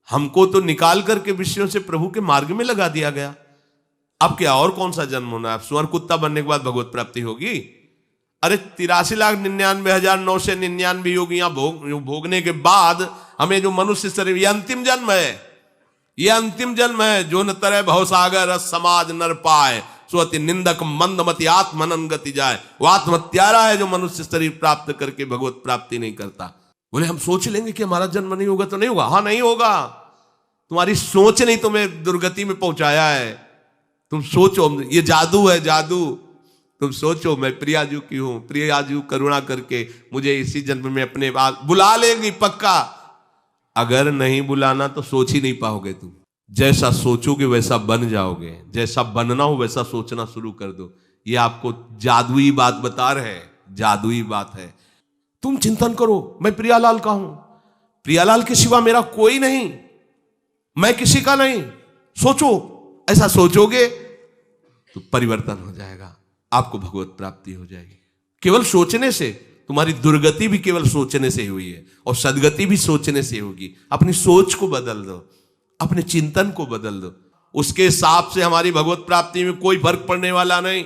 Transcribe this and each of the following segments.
हमको तो निकाल करके विषयों से प्रभु के मार्ग में लगा दिया गया। अब क्या और कौन सा जन्म होना है? सुअर कुत्ता बनने के बाद भगवत प्राप्ति होगी? अरे 83,99,999 योगियां भोगने के बाद हमें जो मनुष्य शरीर, ये अंतिम जन्म है, ये अंतिम जन्म है। जो न तरह भवसागर रस समाज नर पाए, स्वति निंदक मंदमति आत्मनन गति जाए। वो आत्महत्यारा है जो मनुष्य शरीर प्राप्त करके भगवत प्राप्ति नहीं करता। बोले हम सोच लेंगे कि हमारा जन्म नहीं होगा तो नहीं होगा। हाँ नहीं होगा, तुम्हारी सोच नहीं तुम्हें दुर्गति में पहुंचाया है। तुम सोचो, ये जादू है, जादू। तुम सोचो मैं प्रियाजू की हूं, प्रियाजू करुणा करके मुझे इसी जन्म में अपने बात बुला लेंगी पक्का। अगर नहीं बुलाना तो सोच ही नहीं पाओगे। तुम जैसा सोचोगे वैसा बन जाओगे, जैसा बनना हो वैसा सोचना शुरू कर दो। ये आपको जादुई बात बता रहे हैं, जादुई बात है। तुम चिंतन करो, मैं प्रियालाल का हूं, प्रियालाल के सिवा मेरा कोई नहीं, मैं किसी का नहीं। सोचो, ऐसा सोचोगे तो परिवर्तन हो जाएगा, आपको भगवत प्राप्ति हो जाएगी। केवल सोचने से, तुम्हारी दुर्गति भी केवल सोचने से हुई है और सदगति भी सोचने से होगी। अपनी सोच को बदल दो, अपने चिंतन को बदल दो। उसके हिसाब से हमारी भगवत प्राप्ति में कोई फर्क पड़ने वाला नहीं।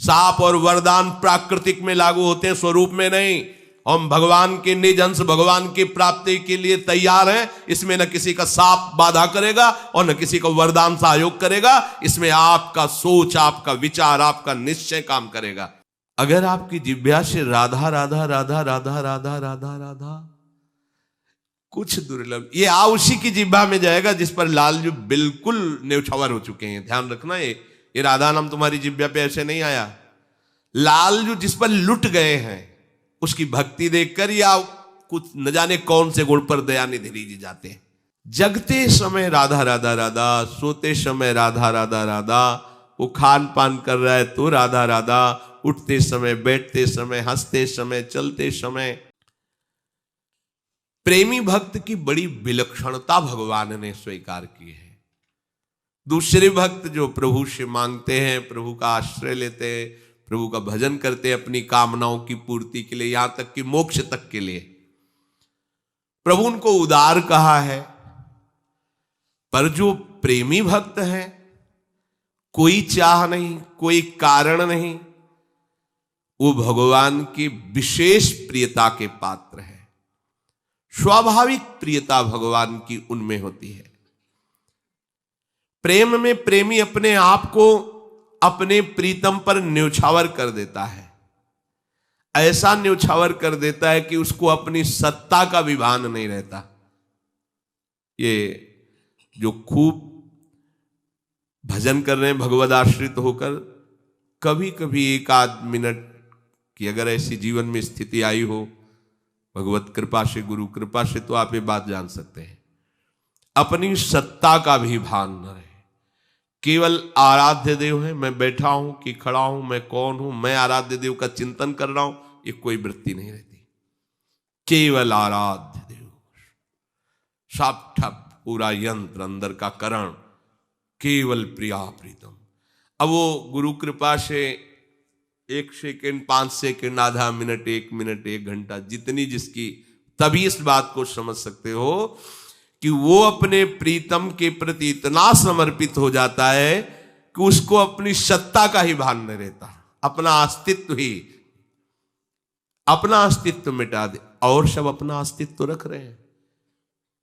साप और वरदान प्राकृतिक में लागू होते हैं, स्वरूप में नहीं। हम भगवान के निज अंश, भगवान की प्राप्ति के लिए तैयार हैं। इसमें न किसी का साप बाधा करेगा और न किसी का वरदान सहयोग करेगा। इसमें आपका सोच, आपका विचार, आपका निश्चय काम करेगा। अगर आपकी जिह्वा से राधा राधा राधा राधा राधा राधा राधा कुछ दुर्लभ, ये उसी की जिह्वा में जाएगा जिस पर लालजू बिल्कुल न्यौछावर हो चुके हैं। ध्यान रखना, ये राधा नाम तुम्हारी जिह्वा पे ऐसे नहीं आया। लालजू जिस पर लुट गए हैं उसकी भक्ति देखकर, या कुछ न जाने कौन से गुण पर दयानिधि जी जाते हैं। जगते समय राधा राधा राधा, सोते समय राधा राधा राधा, वो खान पान कर रहा है तो राधा राधा, उठते समय, बैठते समय, हंसते समय, चलते समय। प्रेमी भक्त की बड़ी विलक्षणता भगवान ने स्वीकार की है। दूसरे भक्त जो प्रभु से मांगते हैं, प्रभु का आश्रय लेते हैं, प्रभु का भजन करते हैं अपनी कामनाओं की पूर्ति के लिए, यहां तक कि मोक्ष तक के लिए, प्रभु उनको उदार कहा है। पर जो प्रेमी भक्त हैं, कोई चाह नहीं, कोई कारण नहीं, वो भगवान की विशेष प्रियता के पात्र है। स्वाभाविक प्रियता भगवान की उनमें होती है। प्रेम में प्रेमी अपने आप को अपने प्रीतम पर न्यौछावर कर देता है। ऐसा न्यौछावर कर देता है कि उसको अपनी सत्ता का भी भान नहीं रहता। ये जो खूब भजन कर रहे हैं भगवद आश्रित होकर, कभी कभी एक आध मिनट की अगर ऐसी जीवन में स्थिति आई हो, भगवत कृपा से, गुरु कृपा से, तो आप ये बात जान सकते हैं, अपनी सत्ता का भी भान न रहे। केवल आराध्य देव है, मैं बैठा हूं कि खड़ा हूं, मैं कौन हूं, मैं आराध्य देव का चिंतन कर रहा हूं, ये कोई वृत्ति नहीं रहती। केवल आराध्य देव, साप ठप पूरा यंत्र अंदर का करण, केवल प्रिया प्रीतम। अब वो गुरु कृपा से 1 सेकेंड, 5 सेकेंड, आधा मिनट, 1 मिनट, 1 घंटा, जितनी जिसकी, तभी इस बात को समझ सकते हो कि वो अपने प्रीतम के प्रति इतना समर्पित हो जाता है कि उसको अपनी सत्ता का ही भान नहीं रहता। अपना अस्तित्व मिटा दे, और सब अपना अस्तित्व तो रख रहे हैं।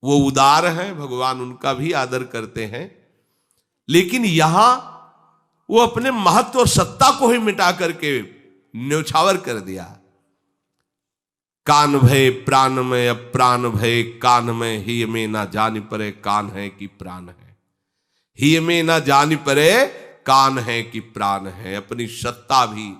वो उदार हैं, भगवान उनका भी आदर करते हैं, लेकिन यहां वो अपने महत्व और सत्ता को ही मिटा करके न्यौछावर कर दिया। कान भय प्राण में, अब प्राण भय कान में, ही में ना जान परे कान है कि प्राण है, ही में ना जान परे कान है कि प्राण है। अपनी सत्ता भी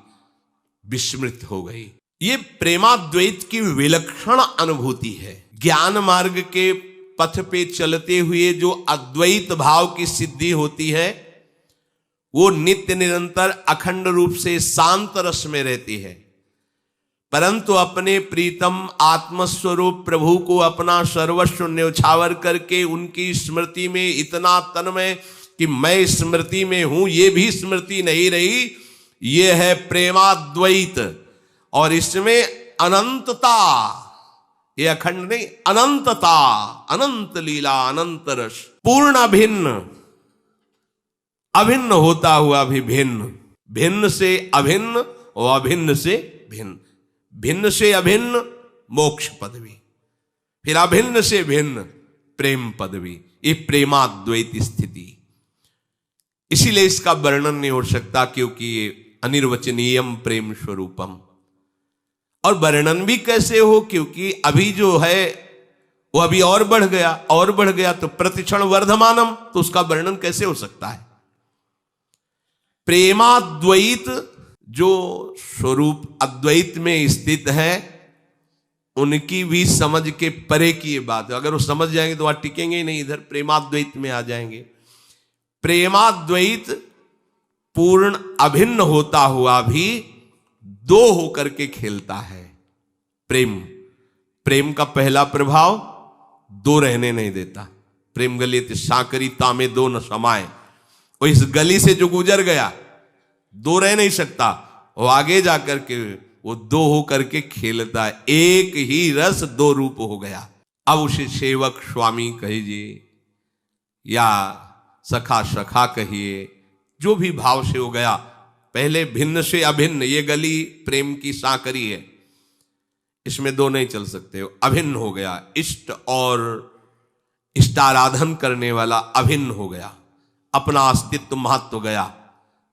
विस्मृत हो गई। ये प्रेमाद्वैत की विलक्षण अनुभूति है। ज्ञान मार्ग के पथ पे चलते हुए जो अद्वैत भाव की सिद्धि होती है, वो नित्य निरंतर अखंड रूप से शांत रस में रहती है। परंतु अपने प्रीतम आत्मस्वरूप प्रभु को अपना सर्वस्व न्यौछावर करके उनकी स्मृति में इतना तन्मय कि मैं स्मृति में हूं, ये भी स्मृति नहीं रही। ये है प्रेमाद्वैत, और इसमें अनंतता, ये अखंड नहीं, अनंतता, अनंत लीला, अनंत रस, पूर्ण अभिन्न, अभिन्न होता हुआ भी भिन्न, भिन्न से अभिन्न और अभिन्न से भिन्न, भिन्न से अभिन्न मोक्ष पदवी, फिर अभिन्न से भिन्न प्रेम पदवी, ये प्रेमाद्वैत स्थिति। इसीलिए इसका वर्णन नहीं हो सकता, क्योंकि ये अनिर्वचनीयम प्रेम स्वरूपम। और वर्णन भी कैसे हो, क्योंकि अभी जो है वो अभी और बढ़ गया, और बढ़ गया, तो प्रतिक्षण वर्धमानम, तो उसका वर्णन कैसे हो सकता है। प्रेमाद्वैत जो स्वरूप अद्वैत में स्थित है, उनकी भी समझ के परे की ये बात है। अगर वो समझ जाएंगे तो वहां टिकेंगे ही नहीं, इधर प्रेमाद्वैत में आ जाएंगे। प्रेमाद्वैत पूर्ण अभिन्न होता हुआ भी दो होकर के खेलता है। प्रेम, प्रेम का पहला प्रभाव दो रहने नहीं देता। प्रेम गलित साकरी तामे दो न समाए, वो इस गली से जो गुजर गया दो रह नहीं सकता, वो आगे जाकर के वो दो होकर के खेलता है। एक ही रस दो रूप हो गया। अब उसे सेवक स्वामी कहिए या सखा सखा कहिए, जो भी भाव से हो गया। पहले भिन्न से अभिन्न, ये गली प्रेम की साकरी है, इसमें दो नहीं चल सकते, अभिन्न हो गया। इष्ट और इष्टाराधन करने वाला अभिन्न हो गया, अपना अस्तित्व महत्व गया।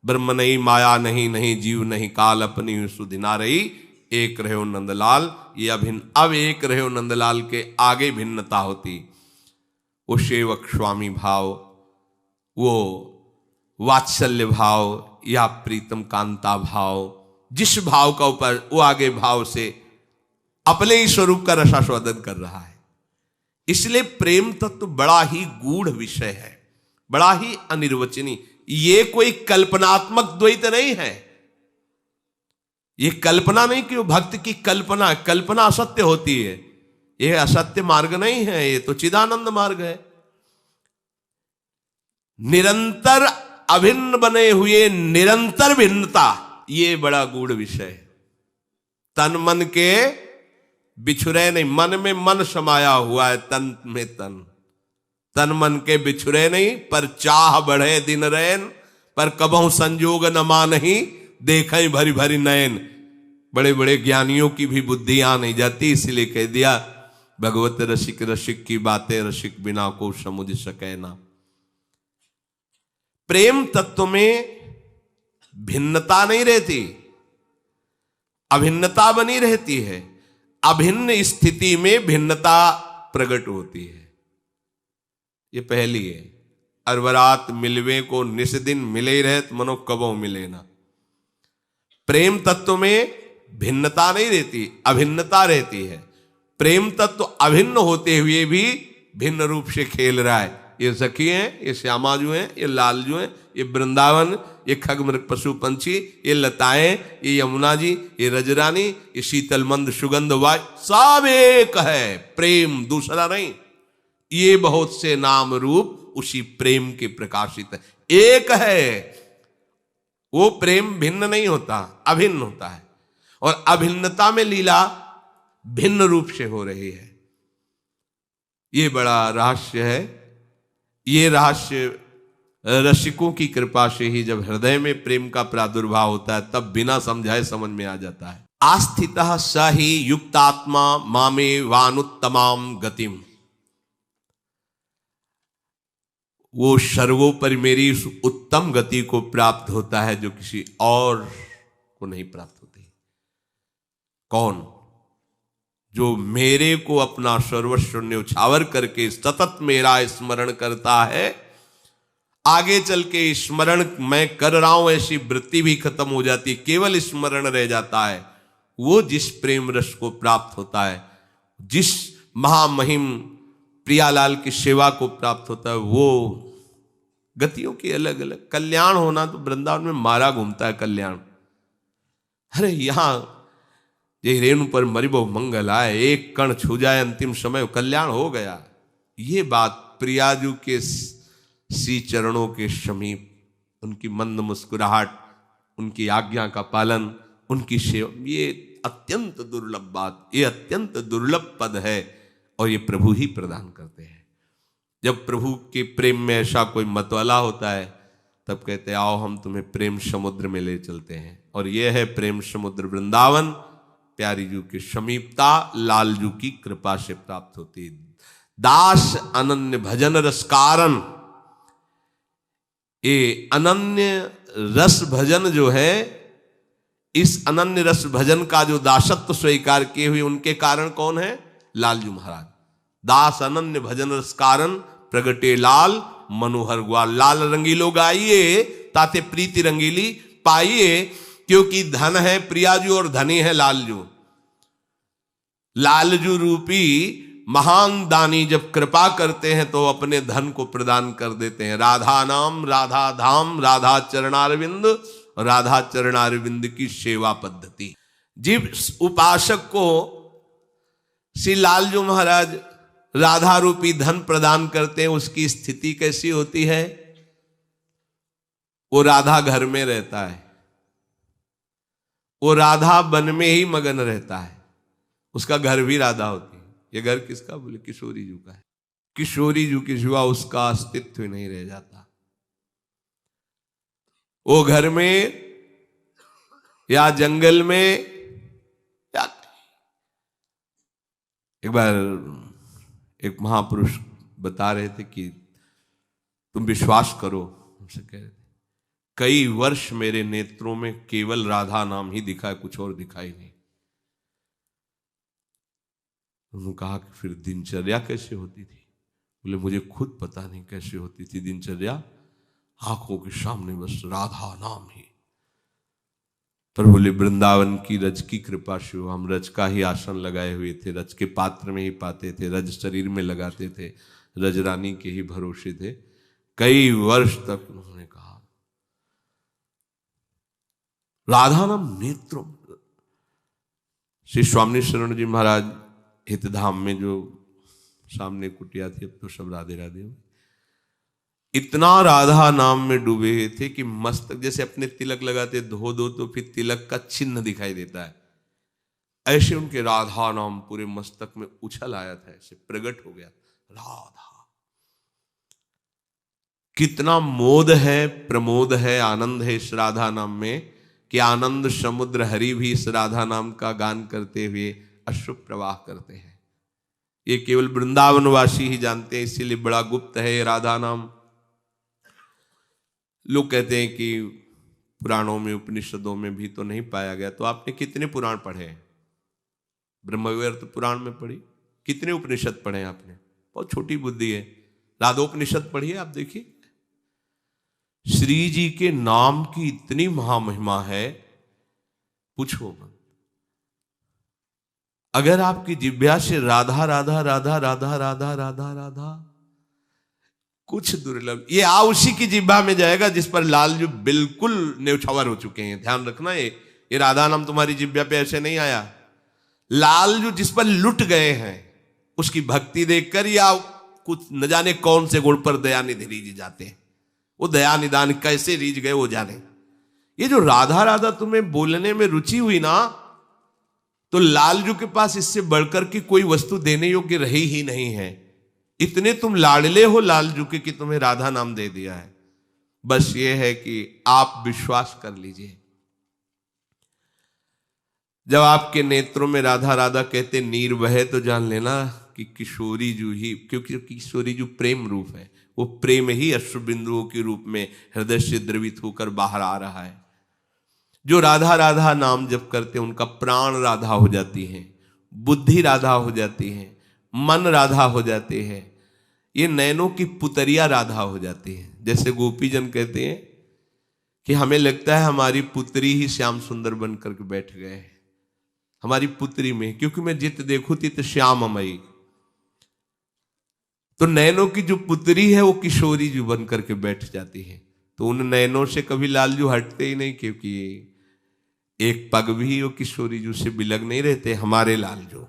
ब्रह्म नहीं, माया नहीं, नहीं जीव नहीं, काल अपनी सुधिना रही, एक रहे नंदलाल, ये अभिन्न। अब एक रहे नंदलाल के आगे भिन्नता होती। वो सेवक स्वामी भाव, वो वात्सल्य भाव या प्रीतम कांता भाव, जिस भाव का ऊपर वो आगे भाव से अपने ही स्वरूप का रसास्वादन कर रहा है। इसलिए प्रेम तत्व बड़ा ही गूढ़ विषय है, बड़ा ही अनिर्वचनीय। ये कोई कल्पनात्मक द्वैत नहीं है, ये कल्पना नहीं कि वो भक्त की कल्पना, कल्पना असत्य होती है, ये असत्य मार्ग नहीं है, ये तो चिदानंद मार्ग है। निरंतर अभिन्न बने हुए निरंतर भिन्नता, ये बड़ा गूढ़ विषय है। तन मन के बिछुरे नहीं, मन में मन समाया हुआ है, तन में तन, तन मन के बिछुरे नहीं, पर चाह बढ़े दिन रैन, पर कबहू संजोग न मानही, देखें भरी भरी नयन। बड़े बड़े ज्ञानियों की भी बुद्धि आ नहीं जाती, इसलिए कह दिया भगवत रसिक रसिक की बातें रसिक बिना को समुझ सके ना। प्रेम तत्व में भिन्नता नहीं रहती, अभिन्नता बनी रहती है। अभिन्न स्थिति में भिन्नता प्रकट होती है, ये पहली है। अरवरात मिलवे को निस दिन मिले ही रहे, मनो कबो मिले ना। प्रेम तत्व में भिन्नता नहीं रहती, अभिन्नता रहती है। प्रेम तत्व अभिन्न होते हुए भी भिन्न रूप से खेल रहा है। ये सखी हैं, ये श्यामाजू हैं, ये लालजू हैं, ये वृंदावन, ये खगमृग पशु पंछी, ये लताएं, ये यमुना जी, ये रजरानी, ये शीतल मंद सुगंध वाय, सब एक है। प्रेम दूसरा नहीं। ये बहुत से नाम रूप उसी प्रेम के प्रकाशित है, एक है। वो प्रेम भिन्न नहीं होता, अभिन्न होता है। और अभिन्नता में लीला भिन्न रूप से हो रही है। ये बड़ा रहस्य है। ये रहस्य रसिकों की कृपा से ही जब हृदय में प्रेम का प्रादुर्भाव होता है, तब बिना समझाए समझ में आ जाता है। आस्थितः स ही युक्तात्मा मामे वानुत्तमाम गतिम, वो सर्वोपरि मेरी उस उत्तम गति को प्राप्त होता है जो किसी और को नहीं प्राप्त होती। कौन? जो मेरे को अपना सर्वस्व न्यौछावर करके सतत मेरा स्मरण करता है। आगे चल के स्मरण मैं कर रहा हूं ऐसी वृत्ति भी खत्म हो जाती, केवल स्मरण रह जाता है। वो जिस प्रेम रस को प्राप्त होता है, जिस महामहिम प्रियालाल की सेवा को प्राप्त होता है, वो गतियों की अलग अलग। कल्याण होना तो वृंदावन में मारा घूमता है कल्याण। अरे यहां ये रेणु पर मरिबो मंगल आए, एक कण छू जाए अंतिम समय कल्याण हो गया। ये बात प्रियाजू के सी चरणों के समीप, उनकी मंद मुस्कुराहट, उनकी आज्ञा का पालन, उनकी सेवा, ये अत्यंत दुर्लभ बात, ये अत्यंत दुर्लभ पद है और ये प्रभु ही प्रदान करते हैं। जब प्रभु के प्रेम में ऐसा कोई मतवाला होता है तब कहते हैं आओ हम तुम्हें प्रेम समुद्र में ले चलते हैं। और ये है प्रेम समुद्र वृंदावन, प्यारी जू की समीपता लाल जू की कृपा से प्राप्त होती है। दास अनन्य भजन रस कारण, ये अनन्य रस भजन जो है, इस अनन्य रस भजन का जो दासत्व स्वीकार किए हुए उनके कारण कौन है? लालजू महाराज। दास अनन्य भजन रस कारण प्रगटे लाल मनोहर ग्वाल। लाल रंगीलो गाइए ताते प्रीति रंगीली पाइए, क्योंकि धन है प्रियाजू और धनी है लालजू। लालजू रूपी महान दानी जब कृपा करते हैं तो अपने धन को प्रदान कर देते हैं। राधा नाम राधा धाम राधा चरणारविंद, राधा चरणारविंद की सेवा पद्धति। जिस उपासक को श्री लालजू महाराज राधा रूपी धन प्रदान करते हैं उसकी स्थिति कैसी होती है? वो राधा घर में रहता है, वो राधा वन में ही मगन रहता है, उसका घर भी राधा होती है। ये घर किसका? बोले किशोरी जू का है। किशोरी जू के सिवा उसका अस्तित्व नहीं रह जाता। वो घर में या जंगल में या एक बार एक महापुरुष बता रहे थे कि तुम विश्वास करो, उनसे कह रहे थे कई वर्ष मेरे नेत्रों में केवल राधा नाम ही दिखा है, कुछ और दिखाई नहीं। उन्होंने कहा कि फिर दिनचर्या कैसे होती थी? बोले मुझे खुद पता नहीं कैसे होती थी दिनचर्या, आंखों के सामने बस राधा नाम ही। पर बोले वृंदावन की रज की कृपा से हम रज का ही आसन लगाए हुए थे, रज के पात्र में ही पाते थे, रज शरीर में लगाते थे, रज रानी के ही भरोसे थे। कई वर्ष तक उन्होंने कहा राधा नाम नेत्रों। श्री स्वामी शरण जी महाराज हितधाम में जो सामने कुटिया थी, अब तो सब राधे राधे, इतना राधा नाम में डूबे थे कि मस्तक जैसे अपने तिलक लगाते धो दो तो फिर तिलक का चिन्ह दिखाई देता है, ऐसे उनके राधा नाम पूरे मस्तक में उछल आया था, ऐसे प्रकट हो गया राधा। कितना मोद है, प्रमोद है, आनंद है इस राधा नाम में कि आनंद समुद्र हरि भी इस राधा नाम का गान करते हुए अश्रु प्रवाह करते हैं। ये केवल वृंदावनवासी ही जानते हैं, इसीलिए बड़ा गुप्त है ये राधा नाम। लोग कहते हैं कि पुराणों में उपनिषदों में भी तो नहीं पाया गया। तो आपने कितने पुराण पढ़े हैं? ब्रह्मवैवर्त पुराण में पढ़ी, कितने उपनिषद पढ़े हैं आपने? बहुत छोटी बुद्धि है। राधोपनिषद पढ़िए, आप देखिए श्री जी के नाम की इतनी महामहिमा है, पूछो मत। अगर आपकी जिह्वा से राधा राधा राधा राधा राधा राधा राधा कुछ दुर्लभ, ये आ उसी की जिह्वा में जाएगा जिस पर लालजू बिल्कुल न्यौछावर हो चुके हैं। ध्यान रखना, ये राधा नाम तुम्हारी जिह्वा पे ऐसे नहीं आया। लालजू जिस पर लुट गए हैं उसकी भक्ति देखकर या कुछ न जाने कौन से गुण पर दयानिधि रीझ जाते हैं। वो दया निदान कैसे रीझ गए वो जाने। ये जो राधा राधा तुम्हें बोलने में रुचि हुई ना, तो लालजू के पास इससे बढ़कर की कोई वस्तु देने योग्य रही ही नहीं है। इतने तुम लाडले हो लालजू के कि तुम्हें राधा नाम दे दिया है। बस ये है कि आप विश्वास कर लीजिए। जब आपके नेत्रों में राधा राधा कहते नीर बहे तो जान लेना कि किशोरी जू ही, क्योंकि किशोरी जू प्रेम रूप है, वो प्रेम ही अश्रु बिंदुओं के रूप में हृदय से द्रवित होकर बाहर आ रहा है। जो राधा राधा नाम जप करते हैं उनका प्राण राधा हो जाती है, बुद्धि राधा हो जाती है, मन राधा हो जाते हैं, ये नैनों की पुतरिया राधा हो जाती है। जैसे गोपीजन कहते हैं कि हमें लगता है हमारी पुत्री ही श्याम सुंदर बन करके बैठ गए हैं, हमारी पुत्री में, क्योंकि मैं जित देखूं तित श्याममयी। तो नैनों की जो पुत्री है वो किशोरी जी बन करके बैठ जाती है। तो उन नैनों से कभी लालजू हटते ही नहीं, क्योंकि एक पग भी वो किशोरी जू से बिलग नहीं रहते हमारे लालजू।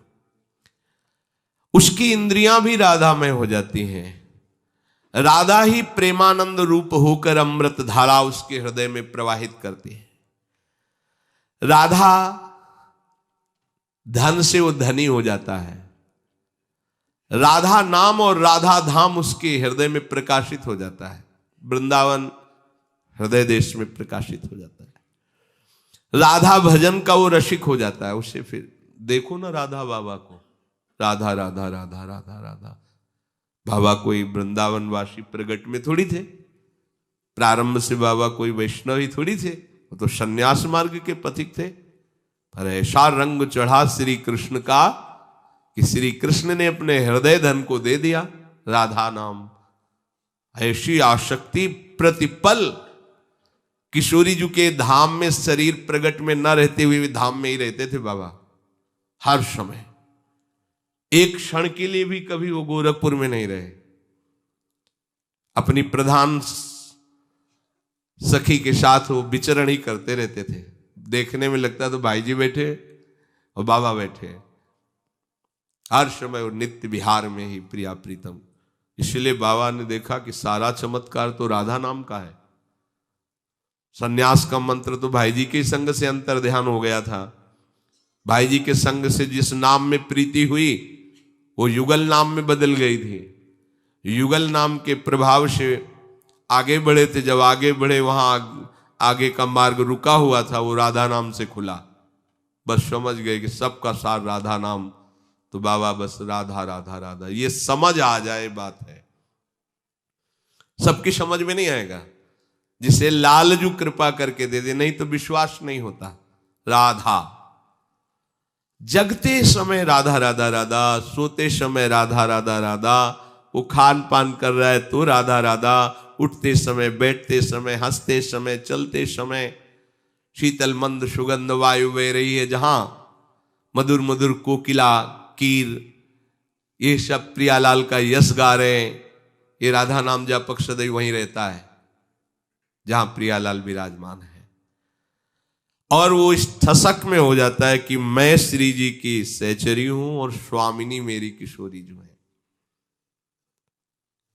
उसकी इंद्रियां भी राधामय हो जाती हैं। राधा ही प्रेमानंद रूप होकर अमृत धारा उसके हृदय में प्रवाहित करती है। राधा धन से वो धनी हो जाता है। राधा नाम और राधा धाम उसके हृदय में प्रकाशित हो जाता है। वृंदावन हृदय देश में प्रकाशित हो जाता है। राधा भजन का वो रसिक हो जाता है। उसे फिर देखो ना राधा बाबा को, राधा राधा राधा राधा राधा। बाबा कोई वृंदावनवासी प्रगट में थोड़ी थे, प्रारंभ से बाबा कोई वैष्णव ही थोड़ी थे, वो तो सन्यास मार्ग के पथिक थे। पर ऐसा रंग चढ़ा श्री कृष्ण का कि श्री कृष्ण ने अपने हृदय धन को दे दिया, राधा नाम। ऐसी आसक्ति प्रतिपल किशोरी जी के धाम में शरीर प्रगट में न रहते हुए भी धाम में ही रहते थे बाबा हर समय। एक क्षण के लिए भी कभी वो गोरखपुर में नहीं रहे। अपनी प्रधान सखी के साथ वो विचरण ही करते रहते थे। देखने में लगता तो भाई जी बैठे और बाबा बैठे, हर समय वो नित्य विहार में ही प्रिया प्रीतम। इसलिए बाबा ने देखा कि सारा चमत्कार तो राधा नाम का है। सन्यास का मंत्र तो भाई जी के संग से अंतर ध्यान हो गया था। भाई जी के संग से जिस नाम में प्रीति हुई वो युगल नाम में बदल गई थी। युगल नाम के प्रभाव से आगे बढ़े थे। जब आगे बढ़े वहां आगे का मार्ग रुका हुआ था, वो राधा नाम से खुला। बस समझ गए कि सबका सार राधा नाम। तो बाबा बस राधा राधा राधा, ये समझ आ जाए बात है। सबकी समझ में नहीं आएगा, जिसे लालजू कृपा करके दे दे, नहीं तो विश्वास नहीं होता। राधा, जगते समय राधा राधा राधा, सोते समय राधा राधा राधा। वो खान पान कर रहा है तो राधा राधा, उठते समय, बैठते समय, हंसते समय, चलते समय। शीतल मंद सुगंध वायु बह रही है जहां, मधुर मधुर कोकिला कीर ये सब प्रियालाल का यश गा रहे हैं। ये राधा नाम जापक सदैव वहीं रहता है जहां प्रियालाल विराजमान है। और वो इस ठसक में हो जाता है कि मैं श्री जी की सहचरी हूं और स्वामिनी मेरी किशोरी जो है।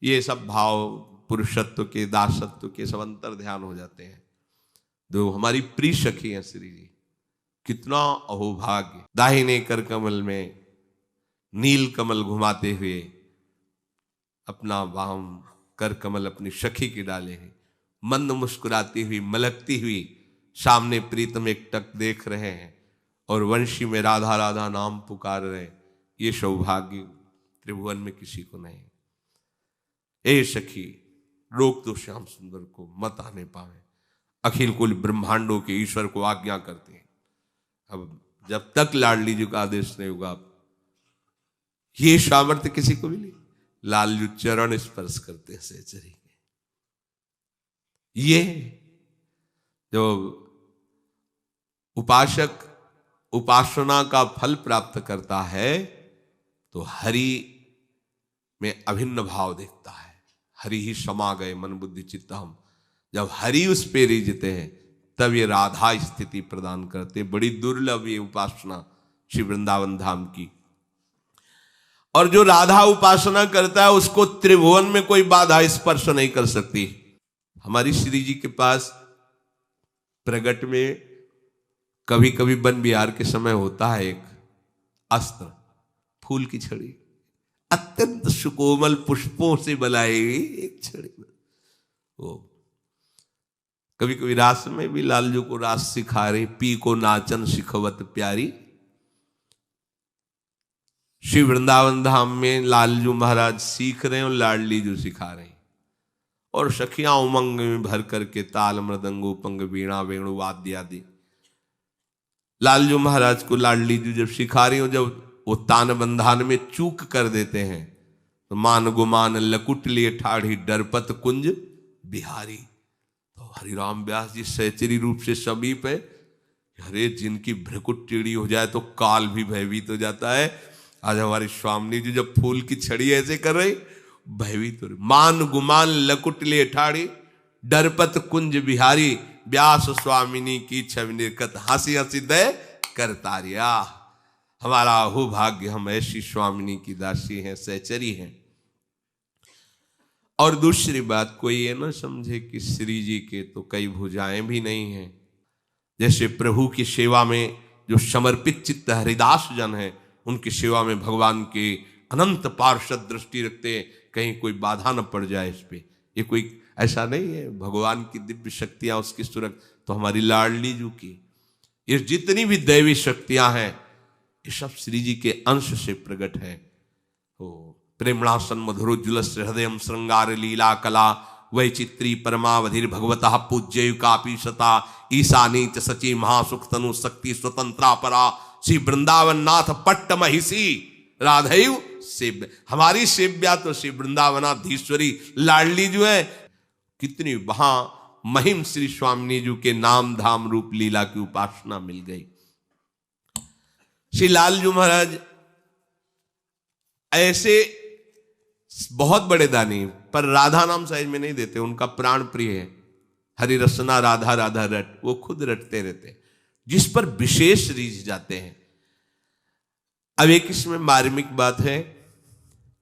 ये सब भाव पुरुषत्व के, दासत्व के सब अंतर ध्यान हो जाते हैं। जो हमारी प्रिय सखी है श्री जी, कितना अहोभाग्य। दाहिने कर कमल में नील कमल घुमाते हुए अपना वाम कर कमल अपनी सखी के डाले हैं। मंद मुस्कुराती हुई, मलकती हुई सामने प्रीतम एक टक देख रहे हैं और वंशी में राधा राधा नाम पुकार रहे हैं। ये सौभाग्य त्रिभुवन में किसी को नहीं। ए सखी, रोक तो श्याम सुंदर को, मत आने पावे। अखिल कुल ब्रह्मांडों के ईश्वर को आज्ञा करते हैं। अब जब तक लाडली जी का आदेश नहीं होगा, ये सामर्थ्य किसी को भी नहीं। लालजू चरण स्पर्श करते हैं सहचरी के। ये जो उपासक उपासना का फल प्राप्त करता है तो हरि में अभिन्न भाव देखता है। हरि ही समा गए मन बुद्धि चित्त हम। जब हरि उस पे रिझते हैं तब ये राधा स्थिति प्रदान करते। बड़ी दुर्लभ ये उपासना श्री वृंदावन धाम की। और जो राधा उपासना करता है उसको त्रिभुवन में कोई बाधा स्पर्श नहीं कर सकती। हमारी श्री जी के पास प्रगट में कभी कभी वन विहार के समय होता है एक अस्त्र, फूल की छड़ी, अत्यंत सुकोमल पुष्पों से बनाई हुई एक छड़ी। वो कभी कभी रास में भी लालजू को रास सिखा रही, पी को नाचन सिखवत प्यारी। श्री वृंदावन धाम में लालजू महाराज सीख रहे हैं और लाडली जू सिखा रहे हैं। और सखियां उमंग में भर करके ताल मृदंग उपंग वीणा वेणु वाद्य आदि लालजू महाराज को लाडली जू जब सिखा रही हो, जब वो तान बंधान में चूक कर देते हैं तो मान गुमान लकुट लिए ठाढ़ी डरपत कुंज बिहारी। तो हरिराम व्यास जी सहचरी रूप से समीप है। अरे जिनकी भ्रकुट टेढ़ी हो जाए तो काल भी भयभीत हो जाता है। आज हमारी स्वामिनी जी जब फूल की छड़ी ऐसे कर रही, भयभीत हो रही। मान गुमान लकुट लिए ठाड़ी डरपत कुंज बिहारी, व्यास स्वामिनी की छवि निर्कत हंसी हंसी दय करता रिया। हमारा हो भाग्य, हम ऐसी स्वामिनी की दासी हैं, सहचरी हैं। और दूसरी बात, कोई ये ना समझे कि श्री जी के तो कई भुजाएं भी नहीं हैं। जैसे प्रभु की सेवा में जो समर्पित चित्त हरिदास जन है उनकी सेवा में भगवान के अनंत पार्षद दृष्टि रखते हैं, कहीं कोई बाधा न पड़ जाए इस पे। ये कोई ऐसा नहीं है, भगवान की दिव्य शक्तियां उसकी सुरक्षा तो हमारी लाडली जू की, ये जितनी भी दैवी शक्तियां हैं ये सब श्री जी के अंश से प्रकट है। प्रेमणासन मधुरोज्वल हृदय श्रृंगार लीला कला वैचित्री परमावधिर भगवतः पूज्य कापी सता ईशानी च सची महासुख तनु शक्ति स्वतंत्रा परा श्री वृंदावन नाथ पट्ट महिषी राधेव सेव्य। हमारी सेव्या तो श्री वृंदावनाधीश्वरी लाडली जो है, कितनी वहां महिम श्री स्वामिनी जी के नाम धाम रूप लीला की उपासना मिल गई। श्री लालजू महाराज ऐसे बहुत बड़े दानी, पर राधा नाम साइज में नहीं देते, उनका प्राण प्रिय है हरि रसना राधा राधा रट, वो खुद रटते रहते, जिस पर विशेष रीझ जाते हैं। अब एक इसमें मार्मिक बात है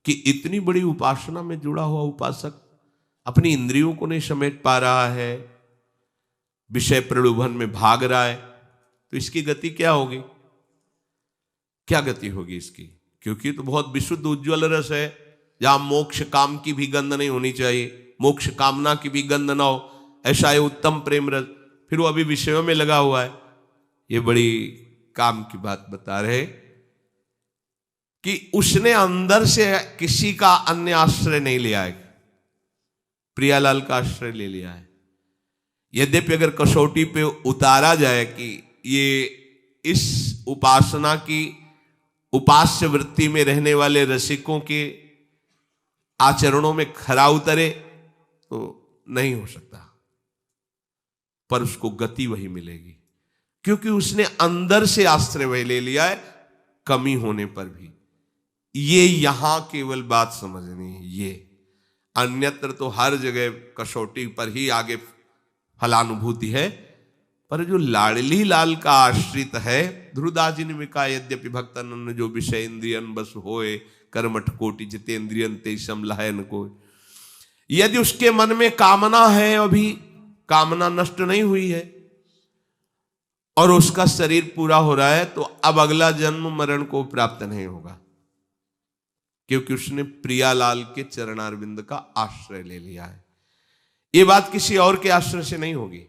कि इतनी बड़ी उपासना में जुड़ा हुआ उपासक अपनी इंद्रियों को नहीं समेट पा रहा है, विषय प्रलोभन में भाग रहा है, तो इसकी गति क्या होगी? क्या गति होगी इसकी? क्योंकि तो बहुत विशुद्ध उज्ज्वल रस है, जहां मोक्ष काम की भी गंध नहीं होनी चाहिए, मोक्ष कामना की भी गंध ना हो, ऐसा है उत्तम प्रेम रस। फिर वो अभी विषयों में लगा हुआ है। ये बड़ी काम की बात बता रहे कि उसने अंदर से किसी का अन्य आश्रय नहीं लिया है, प्रियालाल का आश्रय ले लिया है। यद्यपि अगर कसौटी पे उतारा जाए कि ये इस उपासना की उपास्य वृत्ति में रहने वाले रसिकों के आचरणों में खरा उतरे तो नहीं हो सकता, पर उसको गति वही मिलेगी, क्योंकि उसने अंदर से आश्रय वही ले लिया है, कमी होने पर भी। ये यहां केवल बात समझनी है, ये अन्यत्र तो हर जगह कसौटी पर ही आगे फलानुभूति है, पर जो लाडली लाल का आश्रित है, ध्रुवदास जी ने कहा यद्यपि भक्तन जो विषय इंद्रियन बस होए कर्मठ कोटि जितेंद्रियन ते समलहन को। यदि उसके मन में कामना है, अभी कामना नष्ट नहीं हुई है और उसका शरीर पूरा हो रहा है, तो अब अगला जन्म मरण को प्राप्त नहीं होगा, क्योंकि उसने प्रियालाल के चरणारविंद का आश्रय ले लिया है। ये बात किसी और के आश्रय से नहीं होगी,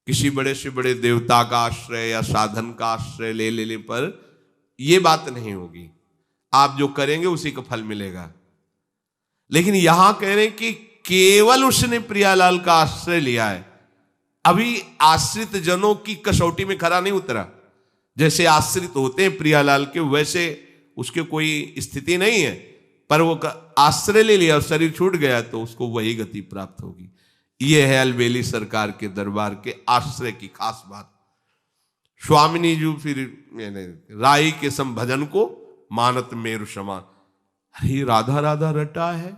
किसी बड़े से बड़े देवता का आश्रय या साधन का आश्रय ले लेने पर यह बात नहीं होगी। आप जो करेंगे उसी का फल मिलेगा। लेकिन यहां कह रहे हैं कि केवल उसने प्रियालाल का आश्रय लिया है, अभी आश्रित जनों की कसौटी में खरा नहीं उतरा। जैसे आश्रित होते हैं प्रियालाल के, वैसे उसके कोई स्थिति नहीं है, पर वो आश्रय ले लिया और शरीर छूट गया तो उसको वही गति प्राप्त होगी। यह है अलबेली सरकार के दरबार के आश्रय की खास बात। स्वामिनी जी फिर राई के सम भजन को मानत मेरु समान, अरे राधा राधा रटा है।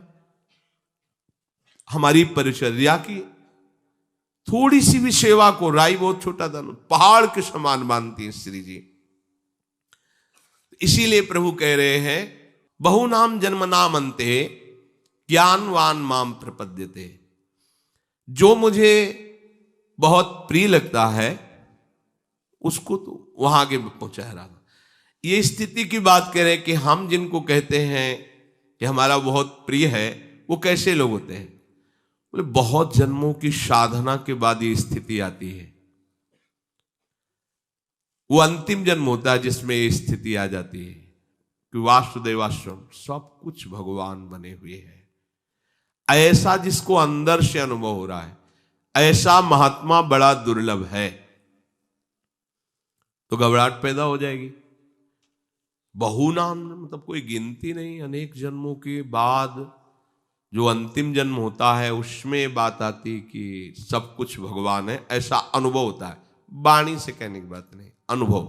हमारी परिचर्या की थोड़ी सी भी सेवा को राई बहुत छोटा था, पहाड़ के समान मानती है श्री जी। इसीलिए प्रभु कह रहे हैं बहु नाम जन्म नाम अंते ज्ञानवान माम प्रपद्यते। जो मुझे बहुत प्रिय लगता है उसको तो वहां आगे पहुंचा रहा। ये स्थिति की बात कह रहे हैं कि हम जिनको कहते हैं कि हमारा बहुत प्रिय है, वो कैसे लोग होते हैं? बोले बहुत जन्मों की साधना के बाद ये स्थिति आती है। वो अंतिम जन्म होता है जिसमें ये स्थिति आ जाती है कि वासुदेवाश्रम सब कुछ भगवान बने हुए हैं। ऐसा जिसको अंदर से अनुभव हो रहा है, ऐसा महात्मा बड़ा दुर्लभ है, तो घबराहट पैदा हो जाएगी। बहुनाम मतलब कोई गिनती नहीं, अनेक जन्मों के बाद जो अंतिम जन्म होता है उसमें बात आती कि सब कुछ भगवान है, ऐसा अनुभव होता है। वाणी से कहने की बात नहीं, अनुभव।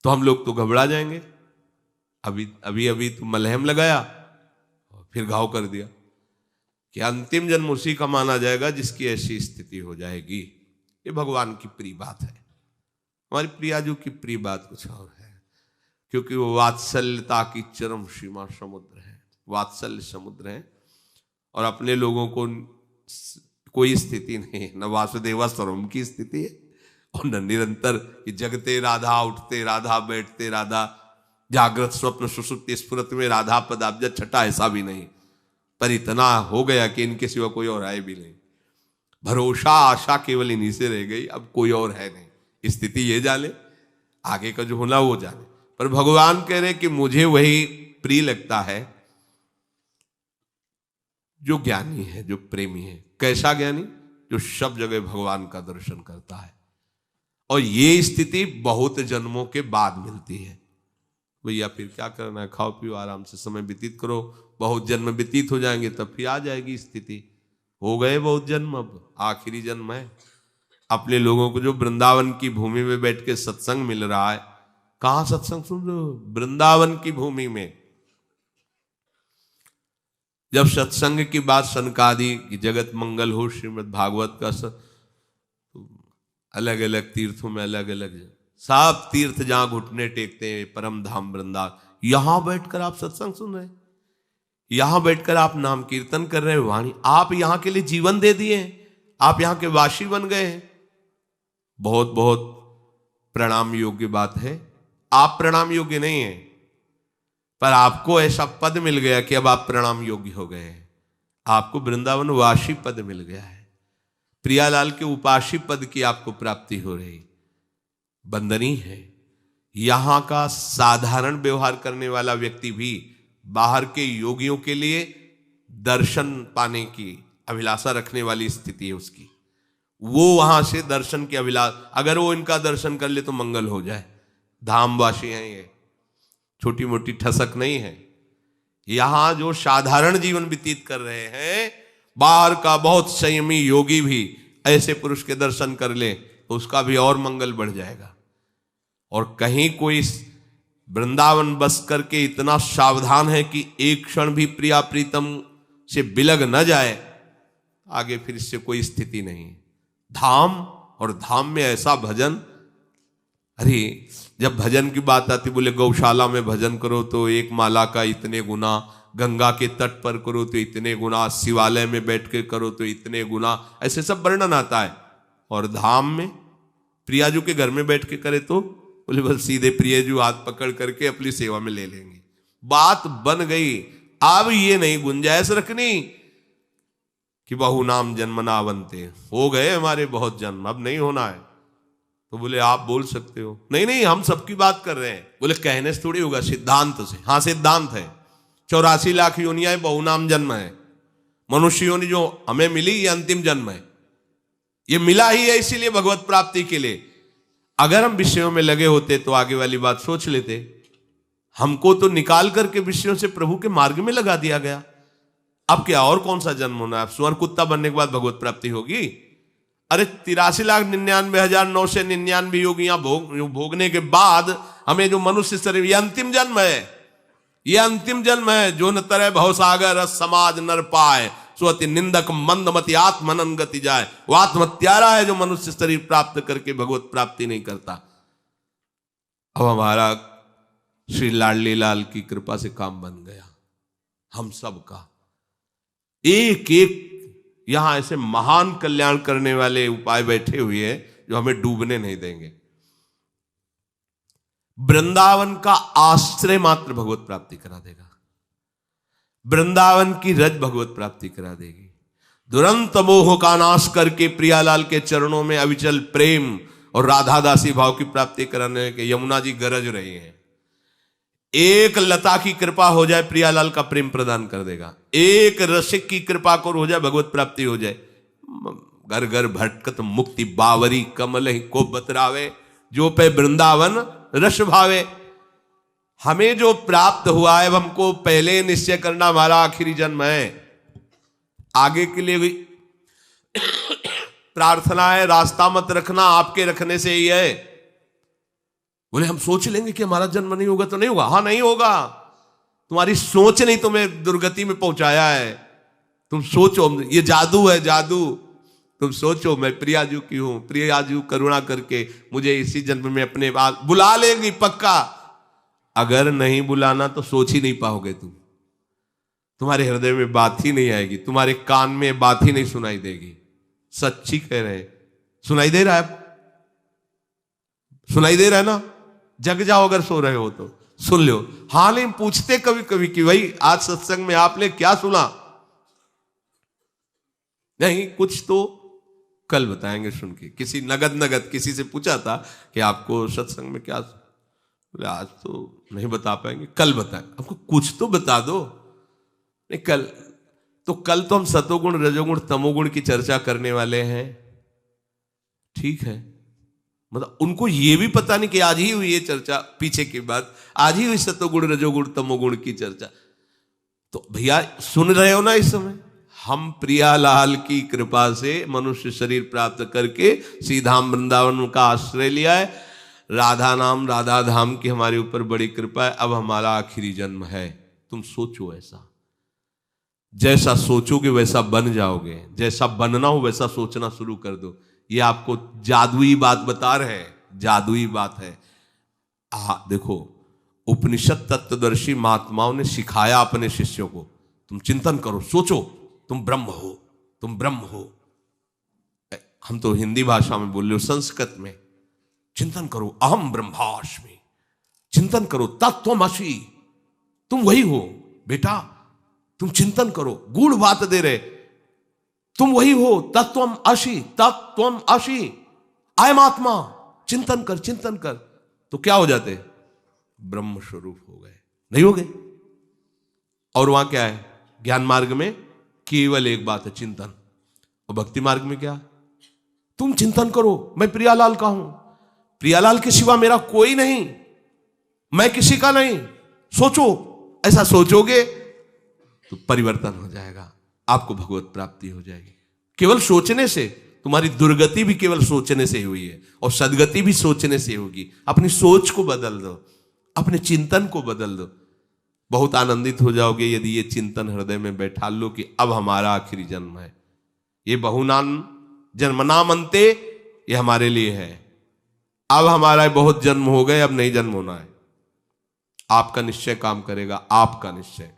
तो हम लोग तो घबरा जाएंगे। अभी अभी तो मलहम लगाया और फिर घाव कर दिया कि अंतिम जन्म उसी का माना जाएगा जिसकी ऐसी स्थिति हो जाएगी। ये भगवान की प्रिय बात है। हमारी प्रियाजू की प्रिय बात कुछ और है, क्योंकि वो वात्सल्यता की चरम सीमा समुद्र है, वात्सल्य समुद्र है, और अपने लोगों को कोई स्थिति नहीं है, न वासुदेवा सर्वम की स्थिति है और न निरंतर कि जगते राधा, उठते राधा, बैठते राधा, जागृत स्वप्न सुषुप्ति स्फुरत में राधा पदाब्ज छटा, ऐसा भी नहीं। पर इतना हो गया कि इनके सिवा कोई और आए भी नहीं। भरोसा आशा केवल इन्हीं से रह गई, अब कोई और है नहीं। स्थिति ये जाने, आगे का जो होना वो जाने। पर भगवान कह रहे कि मुझे वही प्रिय लगता है जो ज्ञानी है, जो प्रेमी है। कैसा ज्ञानी? जो सब जगह भगवान का दर्शन करता है। और ये स्थिति बहुत जन्मों के बाद मिलती है। भैया फिर क्या करना है, खाओ पियो आराम से समय व्यतीत करो, बहुत जन्म व्यतीत हो जाएंगे तब फिर आ जाएगी स्थिति। हो गए बहुत जन्म, अब आखिरी जन्म है। अपने लोगों को जो वृंदावन की भूमि में बैठ के सत्संग मिल रहा है, कहां सत्संग सुन रहे हो? वृंदावन की भूमि में। जब सत्संग की बात सनकादि की जगत मंगल हो, श्रीमद् भागवत का अलग अलग तीर्थों में अलग अलग सब तीर्थ जहां घुटने टेकते हैं, परम धाम वृंदावन, यहां बैठकर आप सत्संग सुन रहे हैं, यहां बैठकर आप नाम कीर्तन कर रहे हैं, वाणी, आप यहां के लिए जीवन दे दिए हैं, आप यहां के वासी बन गए हैं। बहुत बहुत प्रणाम योग्य बात है। आप प्रणाम योग्य नहीं है, पर आपको ऐसा पद मिल गया कि अब आप प्रणाम योग्य हो गए हैं। आपको वृंदावन वासी पद मिल गया है। प्रियालाल के उपासी पद की आपको प्राप्ति हो रही, बंदनीय है। यहां का साधारण व्यवहार करने वाला व्यक्ति भी बाहर के योगियों के लिए दर्शन पाने की अभिलाषा रखने वाली स्थिति है उसकी। वो वहां से दर्शन की अभिलाषा, अगर वो इनका दर्शन कर ले तो मंगल हो जाए। धामवासी हैं ये, छोटी मोटी ठसक नहीं है। यहां जो साधारण जीवन व्यतीत कर रहे हैं, बाहर का बहुत संयमी योगी भी ऐसे पुरुष के दर्शन कर ले तो उसका भी और मंगल बढ़ जाएगा। और कहीं कोई वृंदावन बस करके इतना सावधान है कि एक क्षण भी प्रिया प्रीतम से बिलग न जाए, आगे फिर इससे कोई स्थिति नहीं। धाम, और धाम में ऐसा भजन, अरे जब भजन की बात आती, बोले गौशाला में भजन करो तो एक माला का इतने गुना, गंगा के तट पर करो तो इतने गुना, शिवालय में बैठ के करो तो इतने गुना, ऐसे सब वर्णन आता है। और धाम में प्रियाजू के घर में बैठ के करे तो बोले बस सीधे प्रियजू हाथ पकड़ करके अपनी सेवा में ले लेंगे। बात बन गई। अब ये नहीं गुंजाइश रखनी कि बहु नाम जन्मना बनते, हो गए हमारे बहुत जन्म, अब नहीं होना है। तो बोले आप बोल सकते हो। नहीं नहीं, हम सबकी बात कर रहे हैं। बोले कहने से थोड़ी होगा, सिद्धांत से। हाँ सिद्धांत है। 84 लाख योनियां बहुनाम जन्म है। मनुष्य योनि जो हमें मिली ये अंतिम जन्म है, ये मिला ही है इसीलिए भगवत प्राप्ति के लिए। अगर हम विषयों में लगे होते तो आगे वाली बात सोच लेते। हमको तो निकाल करके विषयों से प्रभु के मार्ग में लगा दिया गया। अब क्या और कौन सा जन्म होना है? स्वर्ण कुत्ता बनने के बाद भगवत प्राप्ति होगी? अरे 83,99,999 योगियां भोगने के बाद हमें जो मनुष्य शरीर, ये अंतिम जन्म है, ये अंतिम जन्म है। जो न तरह भवसागर रस समाज नर पाए, सो अति निंदक मंदमति आत्मनन गति जाए। वो आत्महत्यारा है जो मनुष्य शरीर प्राप्त करके भगवत प्राप्ति नहीं करता। अब हमारा श्री लाडली लाल की कृपा से काम बन गया हम सब का। एक एक यहां ऐसे महान कल्याण करने वाले उपाय बैठे हुए हैं जो हमें डूबने नहीं देंगे। वृंदावन का आश्रय मात्र भगवत प्राप्ति करा देगा। वृंदावन की रज भगवत प्राप्ति करा देगी। दुरंत मोह का नाश करके प्रियालाल के चरणों में अविचल प्रेम और राधा दासी भाव की प्राप्ति कराने के यमुना जी गरज रही हैं। एक लता की कृपा हो जाए, प्रियालाल का प्रेम प्रदान कर देगा। एक रसिक की कृपा को हो जाए, भगवत प्राप्ति हो जाए। घर घर भटकत मुक्ति बावरी, कमल ही को बतरावे, जो पे वृंदावन रस भावे। हमें जो प्राप्त हुआ है, हमको पहले निश्चय करना हमारा आखिरी जन्म है। आगे के लिए भी प्रार्थना है, रास्ता मत रखना, आपके रखने से ही है। बोले हम सोच लेंगे कि हमारा जन्म नहीं होगा तो नहीं होगा। हाँ नहीं होगा, तुम्हारी सोच नहीं तुम्हें दुर्गति में पहुंचाया है। तुम सोचो, ये जादू है, जादू। तुम सोचो मैं प्रियाजू की हूं, प्रियाजू करुणा करके मुझे इसी जन्म में अपने पास बुला लेंगी पक्का। अगर नहीं बुलाना तो सोच ही नहीं पाओगे तुम। तुम्हारे हृदय में बात ही नहीं आएगी, तुम्हारे कान में बात ही नहीं सुनाई देगी। सच्ची कह रहे हैं, सुनाई दे रहा है? सुनाई दे रहा है ना? जग जाओ अगर सो रहे हो तो सुन लो। हाल ही पूछते कभी कभी कि भाई आज सत्संग में आपने क्या सुना? नहीं, कुछ तो कल बताएंगे सुन के। किसी नगद किसी से पूछा था कि आपको सत्संग में क्या, बोले आज तो नहीं बता पाएंगे, कल बताएं। आपको कुछ तो बता दो। नहीं कल तो हम सतोगुण रजोगुण तमोगुण की चर्चा करने वाले हैं, ठीक है। मतलब उनको ये भी पता नहीं कि आज ही हुई ये चर्चा, पीछे की बात आज ही हुई सतोगुण रजोगुण तमोगुण की चर्चा। तो भैया सुन रहे हो ना इस समय? हम प्रियालाल की कृपा से मनुष्य शरीर प्राप्त करके सीधा वृंदावन का आश्रय लिया है। राधा नाम राधा धाम की हमारे ऊपर बड़ी कृपा है। अब हमारा आखिरी जन्म है। तुम सोचो, ऐसा जैसा सोचोगे वैसा बन जाओगे, जैसा बनना हो वैसा सोचना शुरू कर दो। ये आपको जादुई बात बता रहे हैं, जादुई बात है। देखो, उपनिषद तत्वदर्शी महात्माओं ने सिखाया अपने शिष्यों को, तुम चिंतन करो, सोचो, तुम ब्रह्म हो, तुम ब्रह्म हो। हम तो हिंदी भाषा में बोल रहे हो, संस्कृत में चिंतन करो, अहम ब्रह्मास्मि, चिंतन करो, तत्त्वमसि, तुम वही हो बेटा, तुम चिंतन करो। गूढ़ बात दे रहे, तुम वही हो, तत्त्वम असि, तत्त्वम असि, अयम आत्मा, चिंतन कर, चिंतन कर। तो क्या हो जाते? ब्रह्म स्वरूप हो गए, नहीं हो गए? और वहां क्या है? ज्ञान मार्ग में केवल एक बात है, चिंतन। और भक्ति मार्ग में क्या? तुम चिंतन करो, मैं प्रियालाल का हूं, प्रियालाल के सिवा मेरा कोई नहीं, मैं किसी का नहीं। सोचो, ऐसा सोचोगे तो परिवर्तन हो जाएगा, आपको भगवत प्राप्ति हो जाएगी। केवल सोचने से, तुम्हारी दुर्गति भी केवल सोचने से हुई है और सदगति भी सोचने से होगी। अपनी सोच को बदल दो, अपने चिंतन को बदल दो, बहुत आनंदित हो जाओगे यदि ये चिंतन हृदय में बैठा लो कि अब हमारा आखिरी जन्म है। ये बहुनाम जन्मनाम अंते, ये हमारे लिए है। अब हमारा बहुत जन्म हो गए, अब नहीं जन्म होना है। आपका निश्चय काम करेगा, आपका निश्चय।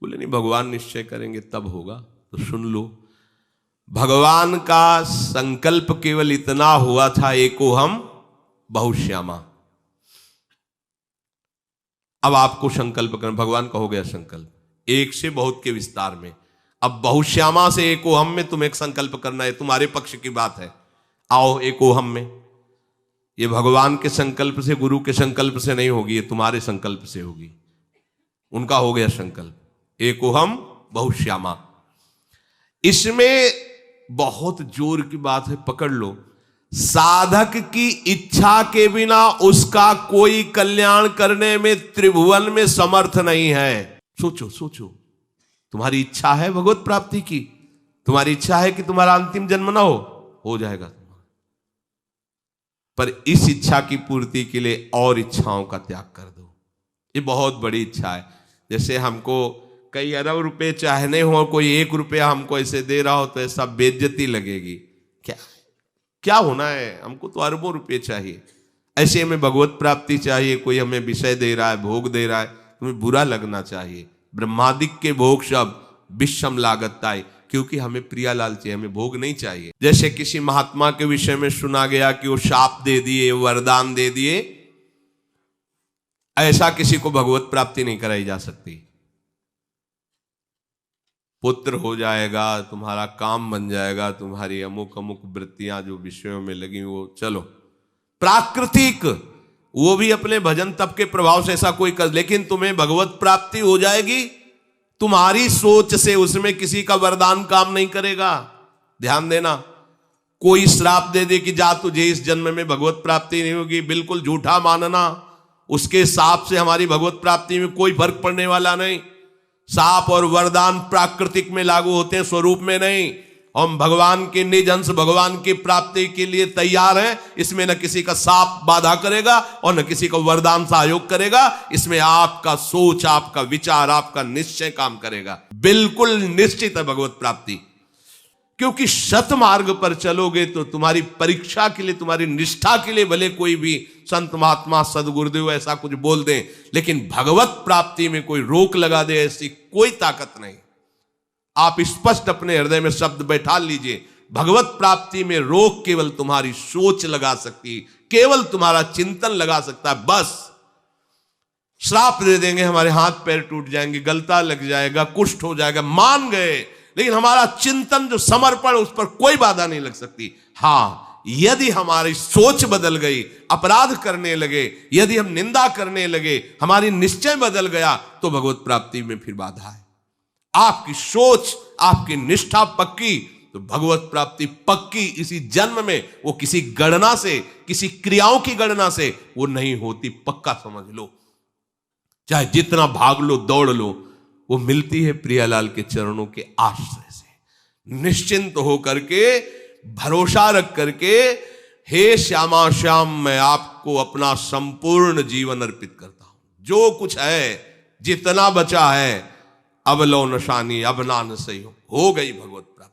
बोले नहीं, भगवान निश्चय करेंगे तब होगा। तो सुन लो, भगवान का संकल्प केवल इतना हुआ था, एको हम बहुश्यामा। अब आपको संकल्प करना, भगवान का हो गया संकल्प, एक से बहुत के विस्तार में। अब बहुश्यामा से एको हम में तुम एक संकल्प करना है, तुम्हारे पक्ष की बात है। आओ एको हम में। ये भगवान के संकल्प से, गुरु के संकल्प से नहीं होगी, ये तुम्हारे संकल्प से होगी। उनका हो गया संकल्प, एको हम बहुश्यामा। इसमें बहुत जोर की बात है, पकड़ लो। साधक की इच्छा के बिना उसका कोई कल्याण करने में त्रिभुवन में समर्थ नहीं है। सोचो सोचो, तुम्हारी इच्छा है भगवत प्राप्ति की, तुम्हारी इच्छा है कि तुम्हारा अंतिम जन्म ना हो जाएगा, पर इस इच्छा की पूर्ति के लिए और इच्छाओं का त्याग कर दो। ये बहुत बड़ी इच्छा है। जैसे हमको कई अरब रुपए चाहने हो, कोई 1 रुपया हमको ऐसे दे रहा हो तो ऐसा बेइज्जती लगेगी। क्या होना है? हमको तो अरबों रुपए चाहिए। ऐसे हमें भगवत प्राप्ति चाहिए, कोई हमें विषय दे रहा है, भोग दे रहा है, तुम्हें बुरा लगना चाहिए। ब्रह्मादिक के भोग सब विषम लागताय, क्योंकि हमें प्रियालाल चाहिए, हमें भोग नहीं चाहिए। जैसे किसी महात्मा के विषय में सुना गया कि वो शाप दे दिए, वरदान दे दिए, ऐसा किसी को भगवत प्राप्ति नहीं कराई जा सकती। पुत्र हो जाएगा, तुम्हारा काम बन जाएगा, तुम्हारी अमुक अमुक वृत्तियां जो विषयों में लगी वो चलो प्राकृतिक, वो भी अपने भजन तप के प्रभाव से ऐसा कोई कर, लेकिन तुम्हें भगवत प्राप्ति हो जाएगी तुम्हारी सोच से। उसमें किसी का वरदान काम नहीं करेगा। ध्यान देना, कोई श्राप दे दे कि जा तुझे इस जन्म में भगवत प्राप्ति नहीं होगी, बिल्कुल झूठा मानना। उसके शाप से हमारी भगवत प्राप्ति में कोई फर्क पड़ने वाला नहीं। शाप और वरदान प्राकृतिक में लागू होते हैं, स्वरूप में नहीं। हम भगवान के निज अंश, भगवान की प्राप्ति के लिए तैयार हैं। इसमें न किसी का शाप बाधा करेगा और न किसी का वरदान सहयोग करेगा। इसमें आपका सोच, आपका विचार, आपका निश्चय काम करेगा। बिल्कुल निश्चित है भगवत प्राप्ति, क्योंकि सत मार्ग पर चलोगे तो तुम्हारी परीक्षा के लिए, तुम्हारी निष्ठा के लिए भले कोई भी संत महात्मा सदगुरुदेव ऐसा कुछ बोल दें, लेकिन भगवत प्राप्ति में कोई रोक लगा दे ऐसी कोई ताकत नहीं। आप स्पष्ट अपने हृदय में शब्द बैठा लीजिए, भगवत प्राप्ति में रोक केवल तुम्हारी सोच लगा सकती, केवल तुम्हारा चिंतन लगा सकता है। बस श्राप दे देंगे, हमारे हाथ पैर टूट जाएंगे, गलता लग जाएगा, कुष्ठ हो जाएगा, मान गए, लेकिन हमारा चिंतन जो समर्पण, उस पर कोई बाधा नहीं लग सकती। हां, यदि हमारी सोच बदल गई, अपराध करने लगे, यदि हम निंदा करने लगे, हमारी निश्चय बदल गया, तो भगवत प्राप्ति में फिर बाधा है। आपकी सोच, आपकी निष्ठा पक्की, तो भगवत प्राप्ति पक्की। इसी जन्म में, वो किसी गणना से, किसी क्रियाओं की गणना से वो नहीं होती, पक्का समझ लो। चाहे जितना भाग लो, दौड़ लो, वो मिलती है प्रियालाल के चरणों के आश्रय से। निश्चिंत होकर के, भरोसा रख करके, हे श्यामा श्याम, मैं आपको अपना संपूर्ण जीवन अर्पित करता हूं। जो कुछ है, जितना बचा है, अब लो नशानी, अब ना न सही हो गई भगवत प्राप्ति।